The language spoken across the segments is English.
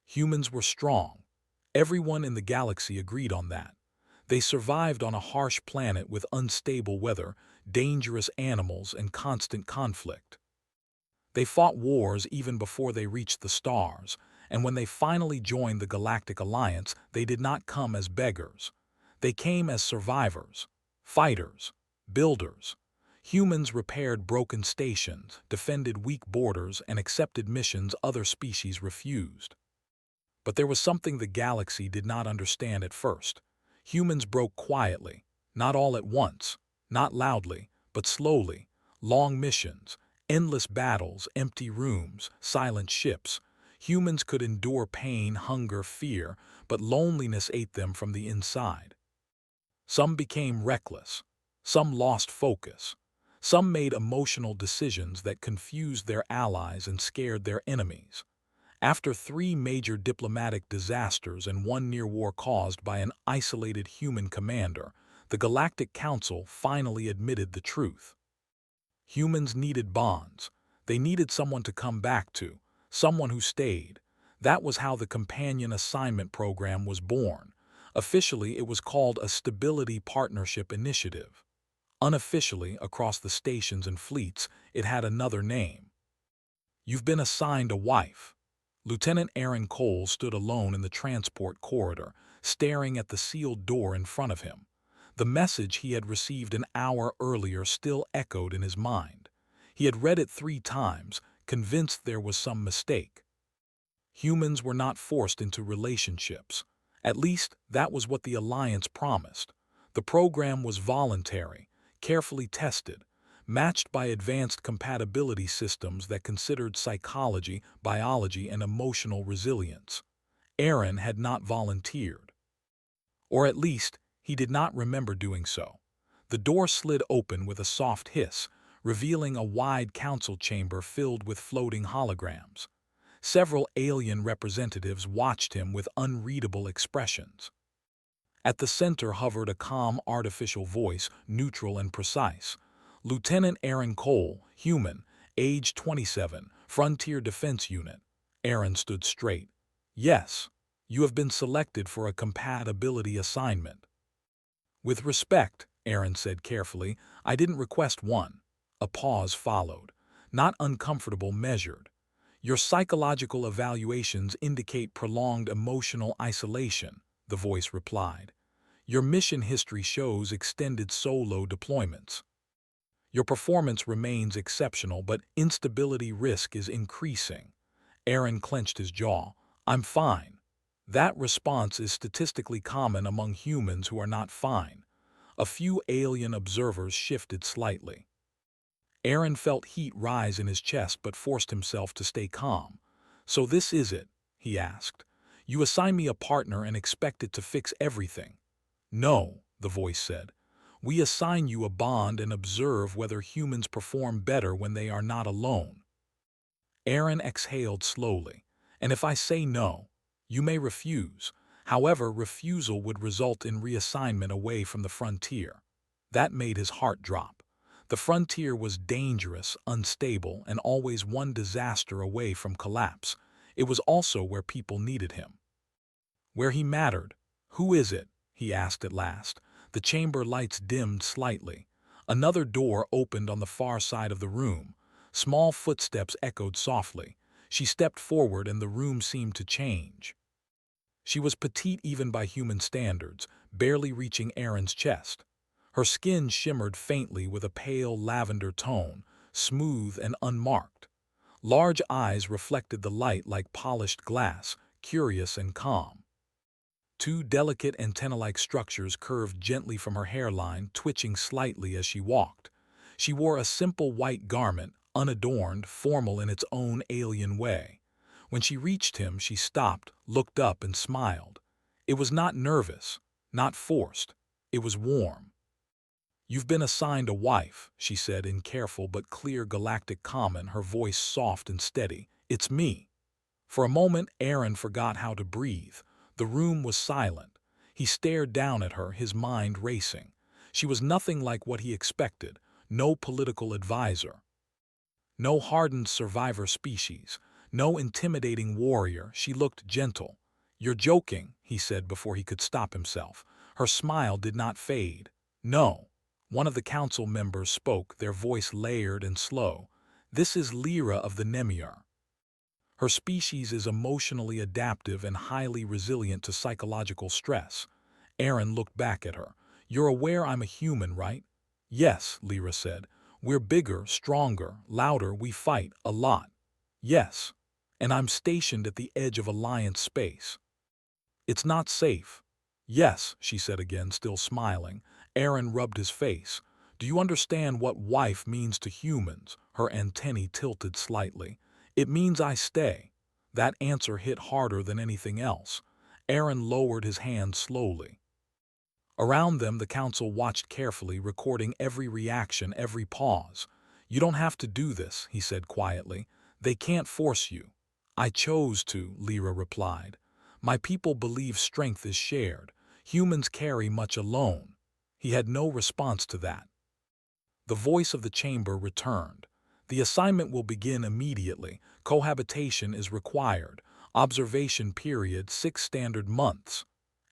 Humans were strong. Everyone in the galaxy agreed on that. They survived on a harsh planet with unstable weather, dangerous animals, and constant conflict. They fought wars even before they reached the stars, and when they finally joined the Galactic Alliance, they did not come as beggars. They came as survivors, fighters, builders. Humans repaired broken stations, defended weak borders, and accepted missions other species refused. But there was something the galaxy did not understand at first. Humans broke quietly, not all at once, not loudly, but slowly. Long missions, endless battles, empty rooms, silent ships. Humans could endure pain, hunger, fear, but loneliness ate them from the inside. Some became reckless. Some lost focus. Some made emotional decisions that confused their allies and scared their enemies. After 3 major diplomatic disasters and 1 near war caused by an isolated human commander, the Galactic Council finally admitted the truth. Humans needed bonds. They needed someone to come back to, someone who stayed. That was how the Companion Assignment Program was born. Officially, it was called a Stability Partnership Initiative. Unofficially, across the stations and fleets, it had another name. You've been assigned a wife. Lieutenant Aaron Cole stood alone in the transport corridor, staring at the sealed door in front of him. The message he had received an hour earlier still echoed in his mind. He had read it 3 times, convinced there was some mistake. Humans were not forced into relationships. At least, that was what the Alliance promised. The program was voluntary, carefully tested, matched by advanced compatibility systems that considered psychology, biology, and emotional resilience. Aaron had not volunteered. Or at least, he did not remember doing so. The door slid open with a soft hiss, revealing a wide council chamber filled with floating holograms. Several alien representatives watched him with unreadable expressions. At the center hovered a calm artificial voice, neutral and precise. Lieutenant Aaron Cole, human, age 27, Frontier Defense Unit. Aaron stood straight. Yes, you have been selected for a compatibility assignment. With respect, Aaron said carefully, I didn't request one. A pause followed. Not uncomfortable, measured. Your psychological evaluations indicate prolonged emotional isolation, the voice replied. Your mission history shows extended solo deployments. Your performance remains exceptional, but instability risk is increasing. Aaron clenched his jaw. I'm fine. That response is statistically common among humans who are not fine. A few alien observers shifted slightly. Aaron felt heat rise in his chest but forced himself to stay calm. So this is it, he asked. You assign me a partner and expect it to fix everything. No, the voice said. We assign you a bond and observe whether humans perform better when they are not alone. Aaron exhaled slowly. And if I say no, you may refuse. However, refusal would result in reassignment away from the frontier. That made his heart drop. The frontier was dangerous, unstable, and always one disaster away from collapse. It was also where people needed him. Where he mattered. Who is it? He asked at last. The chamber lights dimmed slightly. Another door opened on the far side of the room. Small footsteps echoed softly. She stepped forward and the room seemed to change. She was petite even by human standards, barely reaching Aaron's chest. Her skin shimmered faintly with a pale lavender tone, smooth and unmarked. Large eyes reflected the light like polished glass, curious and calm. 2 delicate antenna-like structures curved gently from her hairline, twitching slightly as she walked. She wore a simple white garment, unadorned, formal in its own alien way. When she reached him, she stopped, looked up, and smiled. It was not nervous, not forced. It was warm. You've been assigned a wife, she said in careful but clear galactic common, her voice soft and steady. It's me. For a moment, Aaron forgot how to breathe. The room was silent. He stared down at her, his mind racing. She was nothing like what he expected. No political advisor. No hardened survivor species. No intimidating warrior, she looked gentle. "You're joking," he said before he could stop himself. Her smile did not fade. "No." One of the council members spoke, their voice layered and slow. "This is Lyra of the Nemir. Her species is emotionally adaptive and highly resilient to psychological stress." Aaron looked back at her. "You're aware I'm a human, right?" "Yes," Lyra said. "We're bigger, stronger, louder, we fight a lot." "Yes. And I'm stationed at the edge of Alliance space. It's not safe." "Yes," she said again, still smiling. Aaron rubbed his face. "Do you understand what wife means to humans?" Her antennae tilted slightly. "It means I stay." That answer hit harder than anything else. Aaron lowered his hand slowly. Around them, the council watched carefully, recording every reaction, every pause. "You don't have to do this," he said quietly. "They can't force you." "I chose to," Lyra replied. "My people believe strength is shared. Humans carry much alone." He had no response to that. The voice of the chamber returned. "The assignment will begin immediately. Cohabitation is required. Observation period 6 standard months."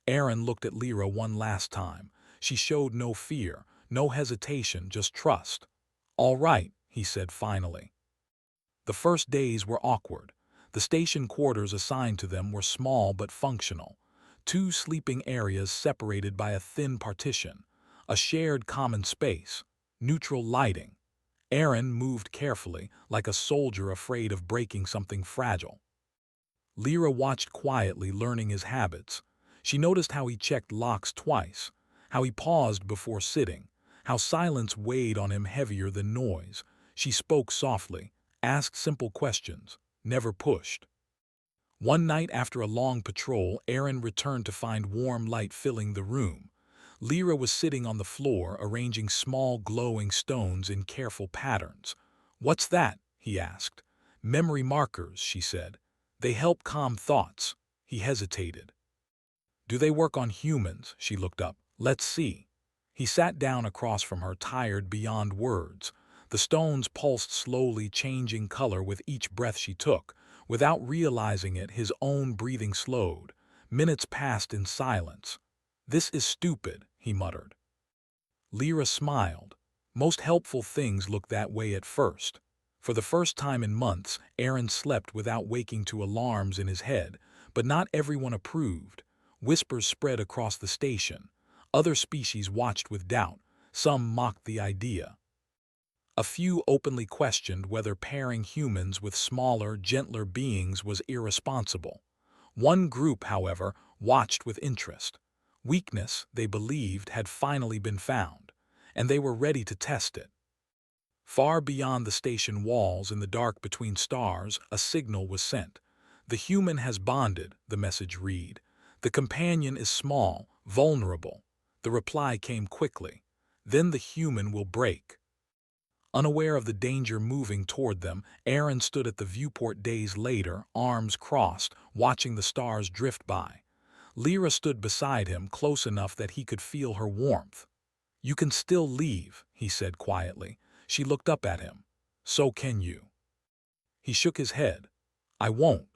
Aaron looked at Lyra one last time. She showed no fear, no hesitation, just trust. "All right," he said finally. The first days were awkward. The station quarters assigned to them were small but functional. 2 sleeping areas separated by a thin partition. A shared common space. Neutral lighting. Aaron moved carefully, like a soldier afraid of breaking something fragile. Lyra watched quietly, learning his habits. She noticed how he checked locks twice, how he paused before sitting, how silence weighed on him heavier than noise. She spoke softly, asked simple questions, never pushed. One night after a long patrol, Aaron returned to find warm light filling the room. Lyra was sitting on the floor, arranging small glowing stones in careful patterns. "What's that?" he asked. "Memory markers," she said. "They help calm thoughts." He hesitated. "Do they work on humans?" She looked up. "Let's see." He sat down across from her, tired beyond words. The stones pulsed slowly, changing color with each breath she took. Without realizing it, his own breathing slowed. Minutes passed in silence. "This is stupid," he muttered. Lyra smiled. Most helpful things look that way at first. For the first time in months, Aaron slept without waking to alarms in his head, but not everyone approved. Whispers spread across the station. Other species watched with doubt. Some mocked the idea. A few openly questioned whether pairing humans with smaller, gentler beings was irresponsible. One group, however, watched with interest. Weakness, they believed, had finally been found, and they were ready to test it. Far beyond the station walls, in the dark between stars, a signal was sent. "The human has bonded," the message read. "The companion is small, vulnerable." The reply came quickly. "Then the human will break." Unaware of the danger moving toward them, Aaron stood at the viewport days later, arms crossed, watching the stars drift by. Lyra stood beside him, close enough that he could feel her warmth. "You can still leave," he said quietly. She looked up at him. "So can you." He shook his head. "I won't."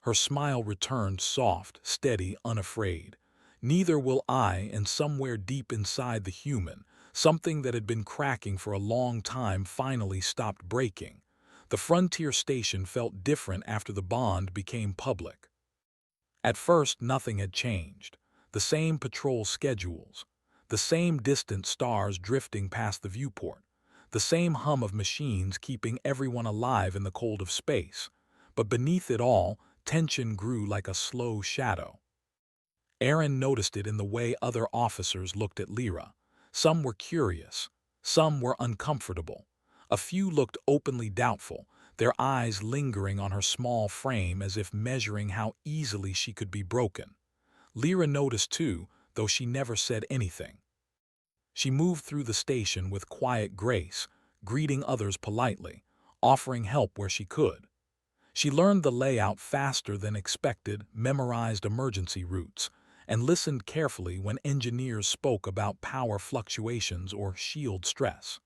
Her smile returned, soft, steady, unafraid. "Neither will I," and somewhere deep inside the human, something that had been cracking for a long time finally stopped breaking. The frontier station felt different after the bond became public. At first, nothing had changed. The same patrol schedules, the same distant stars drifting past the viewport, the same hum of machines keeping everyone alive in the cold of space. But beneath it all, tension grew like a slow shadow. Aaron noticed it in the way other officers looked at Lyra. Some were curious, some were uncomfortable. A few looked openly doubtful, their eyes lingering on her small frame as if measuring how easily she could be broken. Lyra noticed too, though she never said anything. She moved through the station with quiet grace, greeting others politely, offering help where she could. She learned the layout faster than expected, memorized emergency routes, and listened carefully when engineers spoke about power fluctuations or shield stress.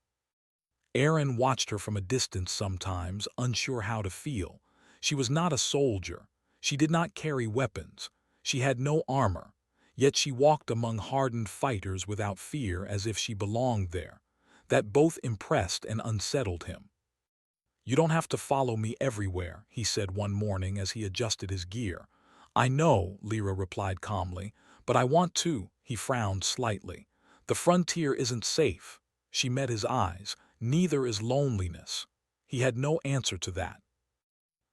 Aaron watched her from a distance sometimes, unsure how to feel. She was not a soldier. She did not carry weapons. She had no armor. Yet she walked among hardened fighters without fear, as if she belonged there. That both impressed and unsettled him. "You don't have to follow me everywhere," he said one morning as he adjusted his gear. "I know," Lyra replied calmly, "but I want to." He frowned slightly. "The frontier isn't safe." She met his eyes. "Neither is loneliness." He had no answer to that.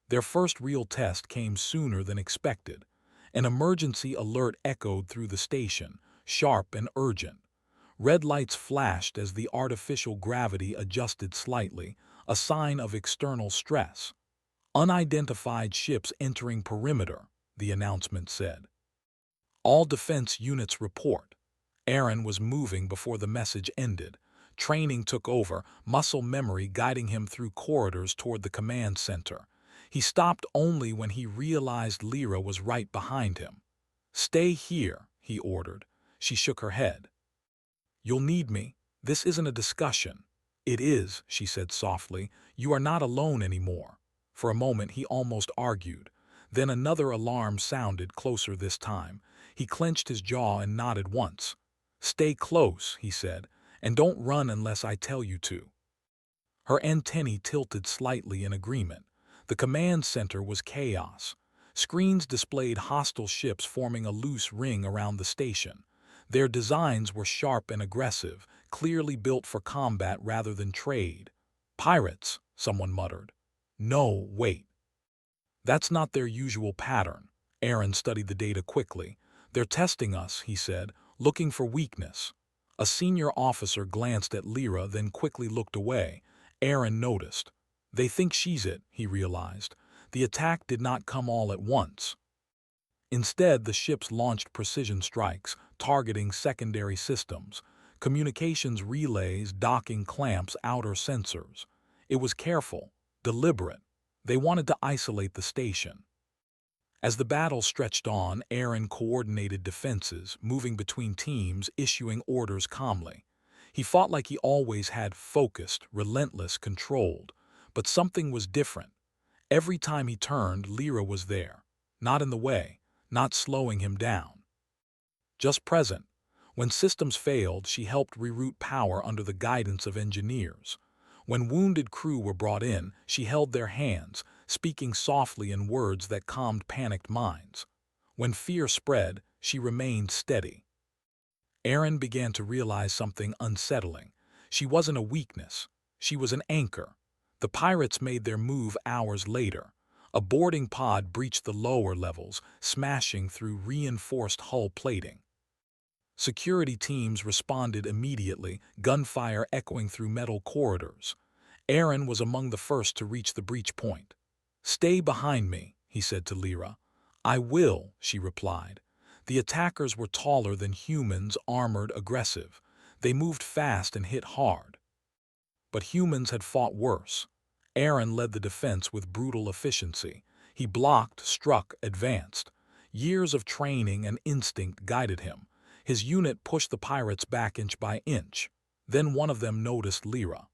Their first real test came sooner than expected. An emergency alert echoed through the station, sharp and urgent. Red lights flashed as the artificial gravity adjusted slightly, a sign of external stress. "Unidentified ships entering perimeter," the announcement said. "All defense units report." Aaron was moving before the message ended. Training took over, muscle memory guiding him through corridors toward the command center. He stopped only when he realized Lyra was right behind him. "Stay here," he ordered. She shook her head. "You'll need me. This isn't a discussion." "It is," she said softly. "You are not alone anymore." For a moment he almost argued. Then another alarm sounded, closer this time. He clenched his jaw and nodded once. "Stay close," he said, "and don't run unless I tell you to." Her antennae tilted slightly in agreement. The command center was chaos. Screens displayed hostile ships forming a loose ring around the station. Their designs were sharp and aggressive, clearly built for combat rather than trade. "Pirates," someone muttered. "No, wait. That's not their usual pattern." Aaron studied the data quickly. "They're testing us," he said, "looking for weakness." A senior officer glanced at Lyra, then quickly looked away. Aaron noticed. "They think she's it," he realized. The attack did not come all at once. Instead, the ships launched precision strikes, targeting secondary systems, communications relays, docking clamps, outer sensors. It was careful, deliberate. They wanted to isolate the station. As the battle stretched on, Aaron coordinated defenses, moving between teams, issuing orders calmly. He fought like he always had, focused, relentless, controlled. But something was different. Every time he turned, Lyra was there. Not in the way, not slowing him down. Just present. When systems failed, she helped reroute power under the guidance of engineers. When wounded crew were brought in, she held their hands, speaking softly in words that calmed panicked minds. When fear spread, she remained steady. Aaron began to realize something unsettling. She wasn't a weakness. She was an anchor. The pirates made their move hours later. A boarding pod breached the lower levels, smashing through reinforced hull plating. Security teams responded immediately, gunfire echoing through metal corridors. Aaron was among the first to reach the breach point. "Stay behind me," he said to Lyra. "I will," she replied. The attackers were taller than humans, armored, aggressive. They moved fast and hit hard. But humans had fought worse. Aaron led the defense with brutal efficiency. He blocked, struck, advanced. Years of training and instinct guided him. His unit pushed the pirates back inch by inch. Then one of them noticed Lyra.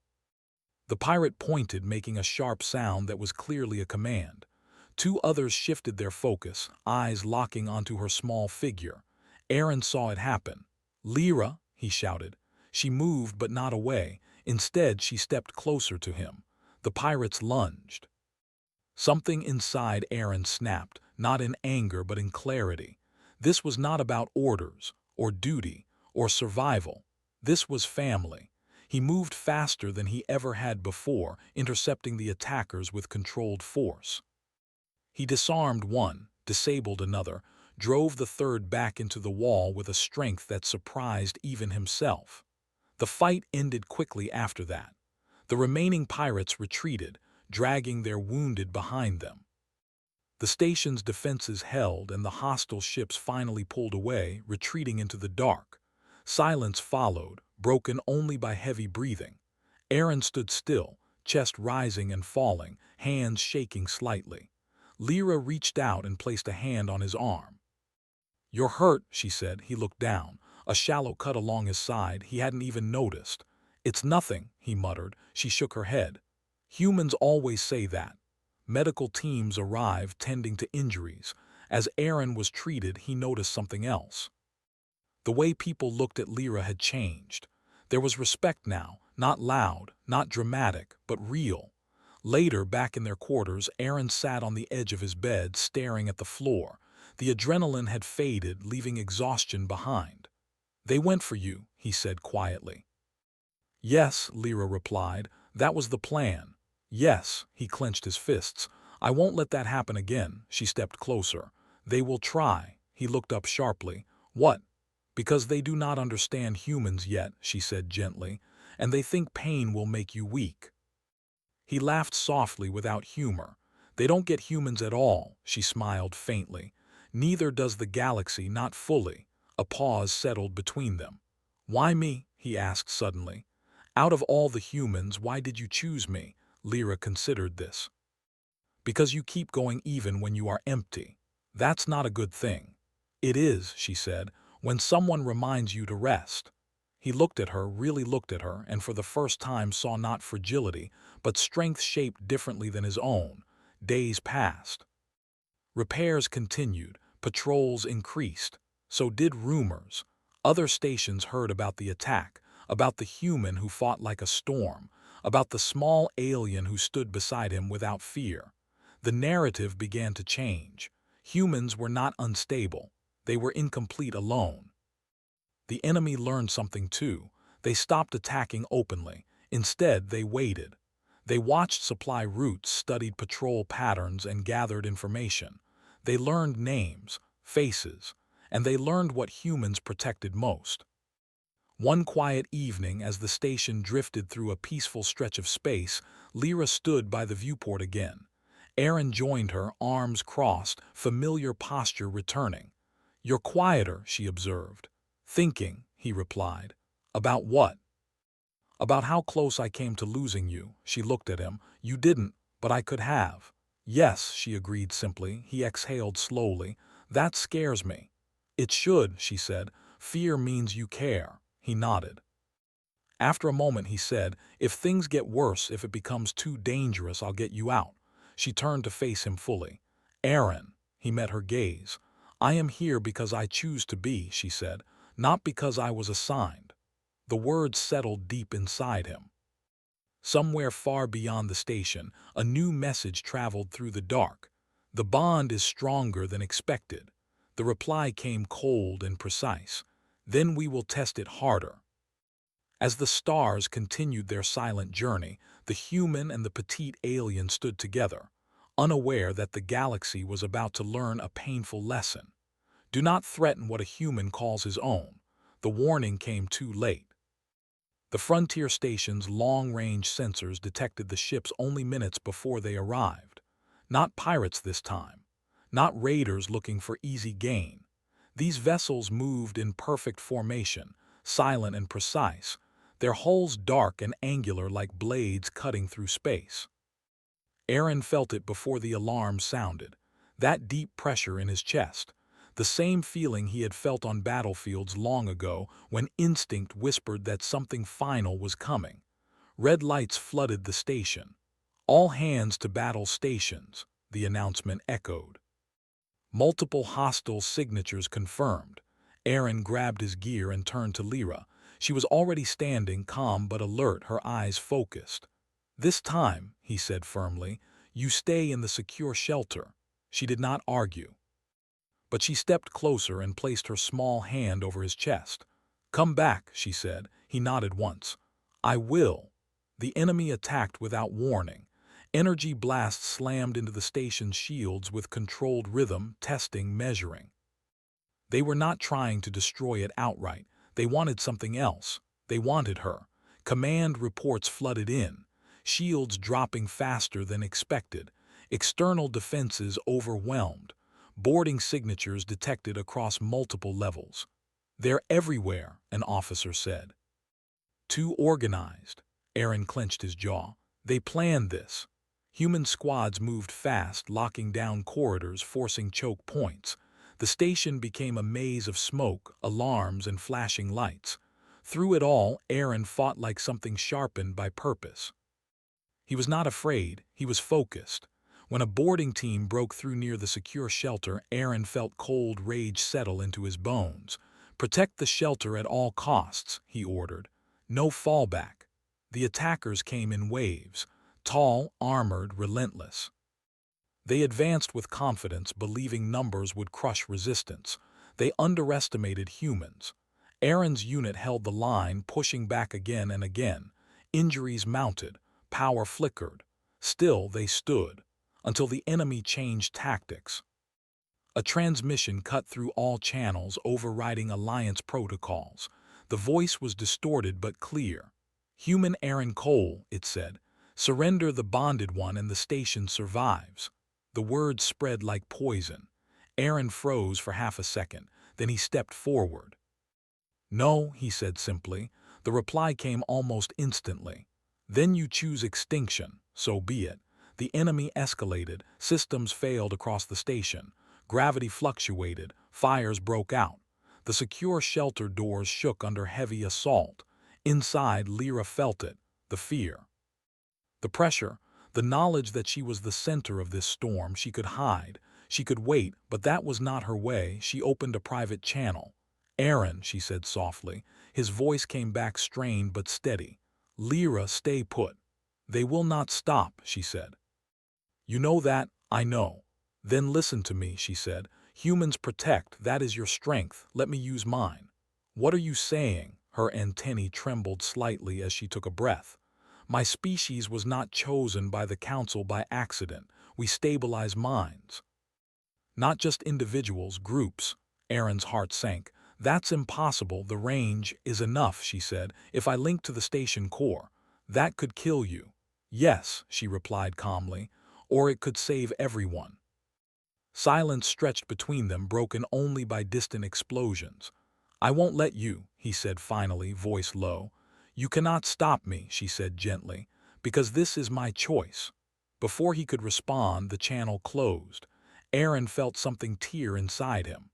The pirate pointed, making a sharp sound that was clearly a command. Two others shifted their focus, eyes locking onto her small figure. Aaron saw it happen. "Lyra," he shouted. She moved, but not away. Instead, she stepped closer to him. The pirates lunged. Something inside Aaron snapped, not in anger but in clarity. This was not about orders, or duty, or survival. This was family. He moved faster than he ever had before, intercepting the attackers with controlled force. He disarmed one, disabled another, drove the third back into the wall with a strength that surprised even himself. The fight ended quickly after that. The remaining pirates retreated, dragging their wounded behind them. The station's defenses held, and the hostile ships finally pulled away, retreating into the dark. Silence followed, broken only by heavy breathing. Aaron stood still, chest rising and falling, hands shaking slightly. Lyra reached out and placed a hand on his arm. "You're hurt," she said. He looked down. A shallow cut along his side. He hadn't even noticed. "It's nothing," he muttered. She shook her head. "Humans always say that." Medical teams arrived tending to injuries. As Aaron was treated, he noticed something else. The way people looked at Lyra had changed. There was respect now, not loud, not dramatic, but real. Later, back in their quarters, Aaron sat on the edge of his bed, staring at the floor. The adrenaline had faded, leaving exhaustion behind. "They went for you," he said quietly. "Yes," Lyra replied. "That was the plan." "Yes," he clenched his fists. "I won't let that happen again." She stepped closer. "They will try." He looked up sharply. "What?" "Because they do not understand humans yet," she said gently, "and they think pain will make you weak." He laughed softly without humor. "They don't get humans at all," she smiled faintly. "Neither does the galaxy, not fully." A pause settled between them. "Why me?" he asked suddenly. "Out of all the humans, why did you choose me?" Lyra considered this. "Because you keep going even when you are empty. That's not a good thing." "It is," she said, "when someone reminds you to rest." He looked at her, really looked at her, and for the first time saw not fragility, but strength shaped differently than his own. Days passed. Repairs continued, patrols increased. So did rumors. Other stations heard about the attack, about the human who fought like a storm, about the small alien who stood beside him without fear. The narrative began to change. Humans were not unstable. They were incomplete alone. The enemy learned something too. They stopped attacking openly. Instead, they waited. They watched supply routes, studied patrol patterns, and gathered information. They learned names, faces, and they learned what humans protected most. One quiet evening, as the station drifted through a peaceful stretch of space, Lyra stood by the viewport again. Aaron joined her, arms crossed, familiar posture returning. "You're quieter," she observed. "Thinking," he replied. "About what?" "About how close I came to losing you." She looked at him. "You didn't, but I could have." "Yes," she agreed simply. He exhaled slowly. "That scares me." "It should," she said. "Fear means you care." He nodded. After a moment he said, "If things get worse, if it becomes too dangerous, I'll get you out." She turned to face him fully. "Aaron." He met her gaze. "I am here because I choose to be," she said, "not because I was assigned." The words settled deep inside him. Somewhere far beyond the station, a new message traveled through the dark. "The bond is stronger than expected." The reply came cold and precise. "Then we will test it harder." As the stars continued their silent journey, the human and the petite alien stood together, unaware that the galaxy was about to learn a painful lesson. Do not threaten what a human calls his own. The warning came too late. The frontier station's long-range sensors detected the ships only minutes before they arrived. Not pirates this time. Not raiders looking for easy gain. These vessels moved in perfect formation, silent and precise, their hulls dark and angular like blades cutting through space. Aaron felt it before the alarm sounded. That deep pressure in his chest. The same feeling he had felt on battlefields long ago when instinct whispered that something final was coming. Red lights flooded the station. "All hands to battle stations," the announcement echoed. Multiple hostile signatures confirmed. Aaron grabbed his gear and turned to Lyra. She was already standing, calm but alert, her eyes focused. "This time," he said firmly, "you stay in the secure shelter." She did not argue. But she stepped closer and placed her small hand over his chest. "Come back," she said. He nodded once. "I will." The enemy attacked without warning. Energy blasts slammed into the station's shields with controlled rhythm, testing, measuring. They were not trying to destroy it outright. They wanted something else. They wanted her. Command reports flooded in, shields dropping faster than expected, external defenses overwhelmed, boarding signatures detected across multiple levels. "They're everywhere," an officer said. "Too organized." Aaron clenched his jaw. "They planned this." Human squads moved fast, locking down corridors, forcing choke points. The station became a maze of smoke, alarms, and flashing lights. Through it all, Aaron fought like something sharpened by purpose. He was not afraid, he was focused. When a boarding team broke through near the secure shelter, Aaron felt cold rage settle into his bones. "Protect the shelter at all costs," he ordered. "No fallback." The attackers came in waves, tall, armored, relentless. They advanced with confidence, believing numbers would crush resistance. They underestimated humans. Aaron's unit held the line, pushing back again and again. Injuries mounted, power flickered. Still they stood, until the enemy changed tactics. A transmission cut through all channels, overriding Alliance protocols. The voice was distorted but clear. "Human Aaron Cole," it said. "Surrender the bonded one and the station survives." The words spread like poison. Aaron froze for half a second, then he stepped forward. "No," he said simply. The reply came almost instantly. "Then you choose extinction, so be it." The enemy escalated, systems failed across the station. Gravity fluctuated, fires broke out. The secure shelter doors shook under heavy assault. Inside, Lyra felt it, the fear. The pressure, the knowledge that she was the center of this storm. She could hide, she could wait, but that was not her way. She opened a private channel. "Aaron," she said softly. His voice came back strained but steady. "Lyra, stay put." "They will not stop," she said. "You know that, I know." "Then listen to me," she said. "Humans protect, that is your strength. Let me use mine." "What are you saying?" Her antennae trembled slightly as she took a breath. "My species was not chosen by the Council by accident. We stabilize minds. Not just individuals, groups." Aaron's heart sank. "That's impossible. The range is enough," she said. "If I link to the station core, that could kill you." "Yes," she replied calmly, "or it could save everyone." Silence stretched between them, broken only by distant explosions. "I won't let you," he said finally, voice low. "You cannot stop me," she said gently, "because this is my choice." Before he could respond, the channel closed. Aaron felt something tear inside him.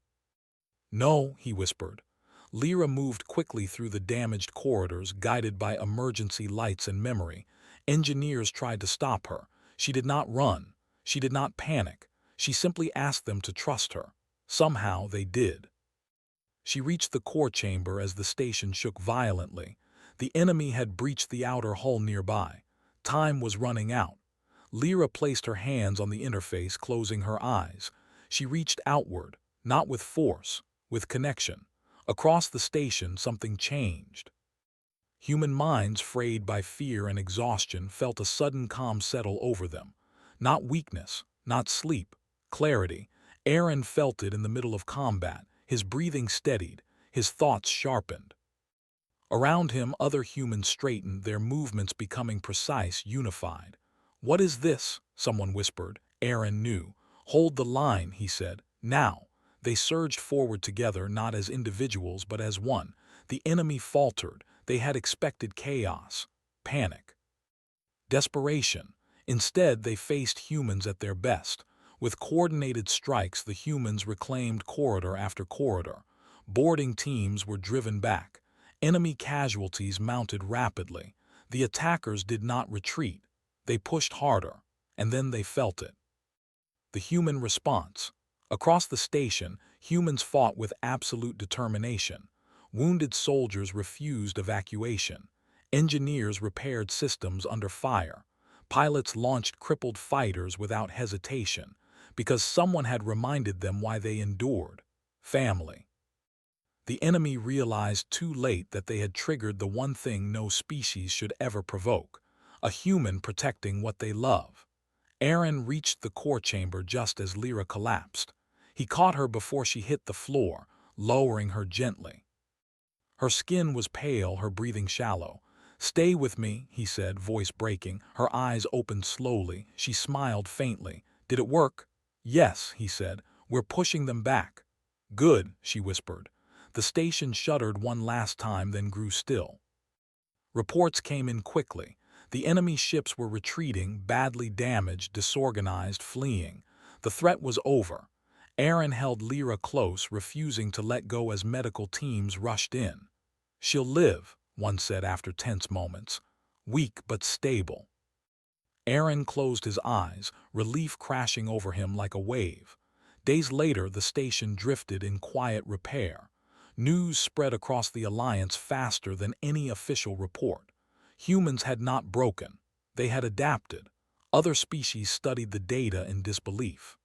"No," he whispered. Lyra moved quickly through the damaged corridors, guided by emergency lights and memory. Engineers tried to stop her. She did not run. She did not panic. She simply asked them to trust her. Somehow they did. She reached the core chamber as the station shook violently. The enemy had breached the outer hull nearby. Time was running out. Lyra placed her hands on the interface, closing her eyes. She reached outward, not with force, with connection. Across the station, something changed. Human minds, frayed by fear and exhaustion, felt a sudden calm settle over them. Not weakness, not sleep, clarity. Aaron felt it in the middle of combat. His breathing steadied, his thoughts sharpened. Around him, other humans straightened, their movements becoming precise, unified. "What is this?" someone whispered. Aaron knew. "Hold the line," he said. "Now." They surged forward together, not as individuals, but as one. The enemy faltered. They had expected chaos, panic, desperation. Instead, they faced humans at their best. With coordinated strikes, the humans reclaimed corridor after corridor. Boarding teams were driven back. Enemy casualties mounted rapidly. The attackers did not retreat. They pushed harder, and then they felt it. The human response. Across the station, humans fought with absolute determination. Wounded soldiers refused evacuation. Engineers repaired systems under fire. Pilots launched crippled fighters without hesitation, because someone had reminded them why they endured: family. The enemy realized too late that they had triggered the one thing no species should ever provoke: a human protecting what they love. Aaron reached the core chamber just as Lyra collapsed. He caught her before she hit the floor, lowering her gently. Her skin was pale, her breathing shallow. "Stay with me," he said, voice breaking. Her eyes opened slowly. She smiled faintly. "Did it work?" "Yes," he said. "We're pushing them back." "Good," she whispered. The station shuddered one last time, then grew still. Reports came in quickly. The enemy ships were retreating, badly damaged, disorganized, fleeing. The threat was over. Aaron held Lyra close, refusing to let go as medical teams rushed in. "She'll live," one said after tense moments. "Weak but stable." Aaron closed his eyes, relief crashing over him like a wave. Days later, the station drifted in quiet repair. News spread across the Alliance faster than any official report. Humans had not broken. They had adapted. Other species studied the data in disbelief.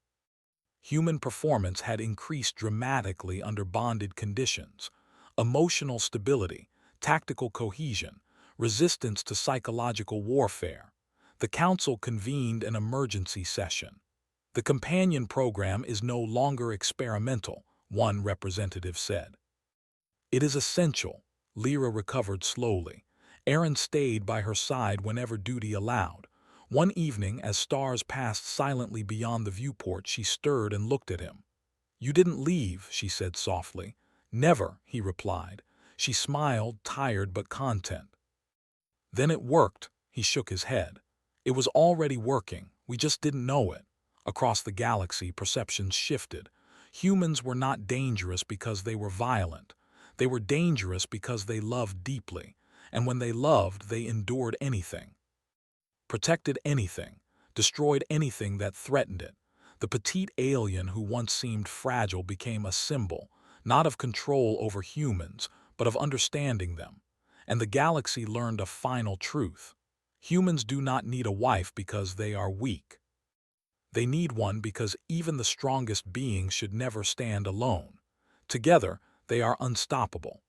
Human performance had increased dramatically under bonded conditions. Emotional stability, tactical cohesion, resistance to psychological warfare. The Council convened an emergency session. The companion program is no longer experimental, one representative said. It is essential. Lyra recovered slowly. Aaron stayed by her side whenever duty allowed. One evening, as stars passed silently beyond the viewport, she stirred and looked at him. "You didn't leave," she said softly. "Never," he replied. She smiled, tired but content. "Then it worked," he shook his head. "It was already working. We just didn't know it." Across the galaxy, perceptions shifted. Humans were not dangerous because they were violent. They were dangerous because they loved deeply. And when they loved, they endured anything. Protected anything. Destroyed anything that threatened it. The petite alien who once seemed fragile became a symbol, not of control over humans, but of understanding them. And the galaxy learned a final truth. Humans do not need a wife because they are weak. They need one because even the strongest beings should never stand alone. Together, they are unstoppable.